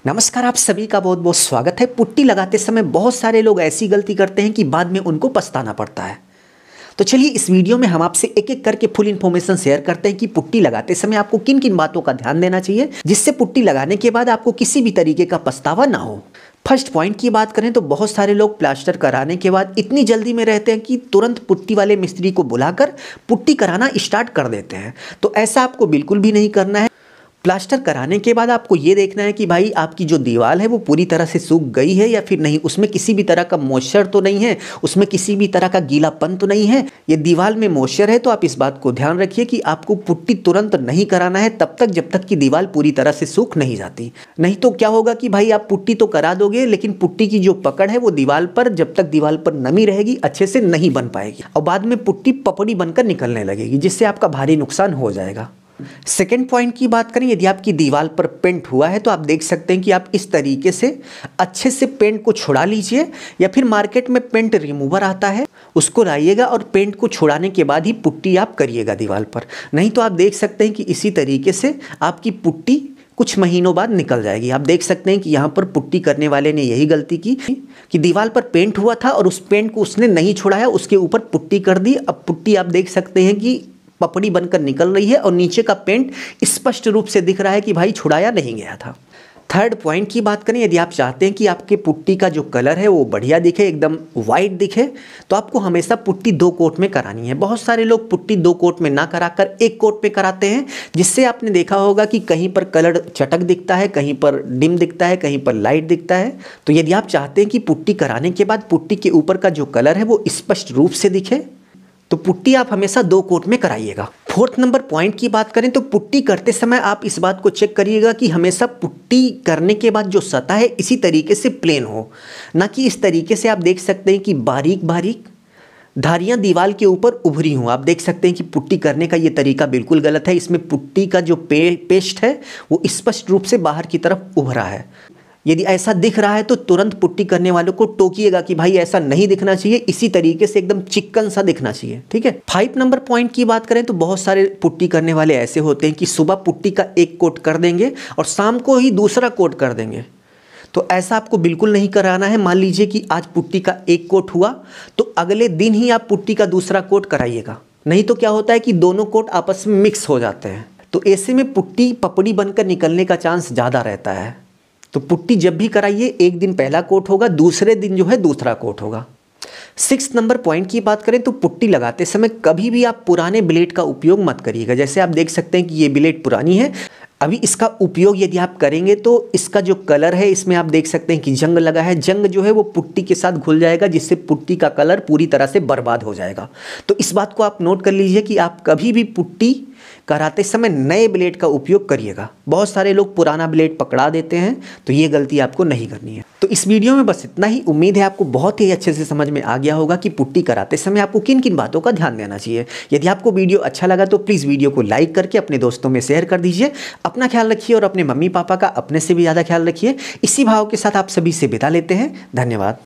नमस्कार, आप सभी का बहुत बहुत स्वागत है। पुट्टी लगाते समय बहुत सारे लोग ऐसी गलती करते हैं कि बाद में उनको पछताना पड़ता है। तो चलिए इस वीडियो में हम आपसे एक एक करके फुल इन्फॉर्मेशन शेयर करते हैं कि पुट्टी लगाते समय आपको किन किन बातों का ध्यान देना चाहिए, जिससे पुट्टी लगाने के बाद आपको किसी भी तरीके का पछतावा ना हो। फर्स्ट पॉइंट की बात करें तो बहुत सारे लोग प्लास्टर कराने के बाद इतनी जल्दी में रहते हैं कि तुरंत पुट्टी वाले मिस्त्री को बुलाकर पुट्टी कराना स्टार्ट कर देते हैं। तो ऐसा आपको बिल्कुल भी नहीं करना है। प्लास्टर कराने के बाद आपको ये देखना है कि भाई आपकी जो दीवार है वो पूरी तरह से सूख गई है या फिर नहीं, उसमें किसी भी तरह का मॉइस्चर तो नहीं है, उसमें किसी भी तरह का गीलापन तो नहीं है। ये दीवार में मॉइस्चर है तो आप इस बात को ध्यान रखिए कि आपको पुट्टी तुरंत नहीं कराना है तब तक जब तक कि दीवार पूरी तरह से सूख नहीं जाती। नहीं तो क्या होगा कि भाई आप पुट्टी तो करा दोगे लेकिन पुट्टी की जो पकड़ है वो दीवार पर, जब तक दीवार पर नमी रहेगी अच्छे से नहीं बन पाएगी और बाद में पुट्टी पपड़ी बनकर निकलने लगेगी, जिससे आपका भारी नुकसान हो जाएगा। सेकेंड पॉइंट की बात करें, यदि आपकी दीवार पर पेंट हुआ है तो आप देख सकते हैं कि आप इस तरीके से अच्छे से पेंट को छुड़ा लीजिए या फिर मार्केट में पेंट रिमूवर आता है उसको लाइएगा और पेंट को छुड़ाने के बाद ही पुट्टी आप करिएगा दीवार पर। नहीं तो आप देख सकते हैं कि इसी तरीके से आपकी पुट्टी कुछ महीनों बाद निकल जाएगी। आप देख सकते हैं कि यहाँ पर पुट्टी करने वाले ने यही गलती की कि दीवार पर पेंट हुआ था और उस पेंट को उसने नहीं छुड़ाया, उसके ऊपर पुट्टी कर दी। अब पुट्टी आप देख सकते हैं कि पपड़ी बनकर निकल रही है और नीचे का पेंट स्पष्ट रूप से दिख रहा है कि भाई छुड़ाया नहीं गया था। थर्ड पॉइंट की बात करें, यदि आप चाहते हैं कि आपके पुट्टी का जो कलर है वो बढ़िया दिखे, एकदम वाइट दिखे, तो आपको हमेशा पुट्टी 2 कोट में करानी है। बहुत सारे लोग पुट्टी 2 कोट में ना कराकर 1 कोट में कराते हैं, जिससे आपने देखा होगा कि कहीं पर कलर चटक दिखता है, कहीं पर डिम दिखता है, कहीं पर लाइट दिखता है। तो यदि आप चाहते हैं कि पुट्टी कराने के बाद पुट्टी के ऊपर का जो कलर है वो स्पष्ट रूप से दिखे तो पुट्टी आप हमेशा 2 कोट में कराइएगा। फोर्थ नंबर पॉइंट की बात करें तो पुट्टी करते समय आप इस बात को चेक करिएगा कि हमेशा पुट्टी करने के बाद जो सतह है इसी तरीके से प्लेन हो, ना कि इस तरीके से। आप देख सकते हैं कि बारीक बारीक धारियां दीवार के ऊपर उभरी हों। आप देख सकते हैं कि पुट्टी करने का ये तरीका बिल्कुल गलत है। इसमें पुट्टी का जो पेस्ट है वो स्पष्ट रूप से बाहर की तरफ उभरा है। यदि ऐसा दिख रहा है तो तुरंत पुट्टी करने वालों को टोकिएगा कि भाई ऐसा नहीं दिखना चाहिए, इसी तरीके से एकदम चिकन सा दिखना चाहिए, ठीक है। 5 नंबर पॉइंट की बात करें तो बहुत सारे पुट्टी करने वाले ऐसे होते हैं कि सुबह पुट्टी का 1 कोट कर देंगे और शाम को ही दूसरा कोट कर देंगे। तो ऐसा आपको बिल्कुल नहीं कराना है। मान लीजिए कि आज पुट्टी का 1 कोट हुआ तो अगले दिन ही आप पुट्टी का दूसरा कोट कराइएगा। नहीं तो क्या होता है कि दोनों कोट आपस में मिक्स हो जाते हैं, तो ऐसे में पुट्टी पपड़ी बनकर निकलने का चांस ज़्यादा रहता है। तो पुट्टी जब भी कराइए 1 दिन पहला कोट होगा, दूसरे दिन जो है दूसरा कोट होगा। 6 नंबर पॉइंट की बात करें तो पुट्टी लगाते समय कभी भी आप पुराने ब्लेड का उपयोग मत करिएगा। जैसे आप देख सकते हैं कि ये ब्लेड पुरानी है, अभी इसका उपयोग यदि आप करेंगे तो इसका जो कलर है इसमें आप देख सकते हैं कि जंग लगा है। जंग जो है वो पुट्टी के साथ घुल जाएगा, जिससे पुट्टी का कलर पूरी तरह से बर्बाद हो जाएगा। तो इस बात को आप नोट कर लीजिए कि आप कभी भी पुट्टी कराते समय नए ब्लेड का उपयोग करिएगा। बहुत सारे लोग पुराना ब्लेड पकड़ा देते हैं, तो ये गलती आपको नहीं करनी है। तो इस वीडियो में बस इतना ही। उम्मीद है आपको बहुत ही अच्छे से समझ में आ गया होगा कि पुट्टी कराते समय आपको किन किन बातों का ध्यान देना चाहिए। यदि आपको वीडियो अच्छा लगा तो प्लीज़ वीडियो को लाइक करके अपने दोस्तों में शेयर कर दीजिए। अपना ख्याल रखिए और अपने मम्मी पापा का अपने से भी ज़्यादा ख्याल रखिए। इसी भाव के साथ आप सभी से विदा लेते हैं। धन्यवाद।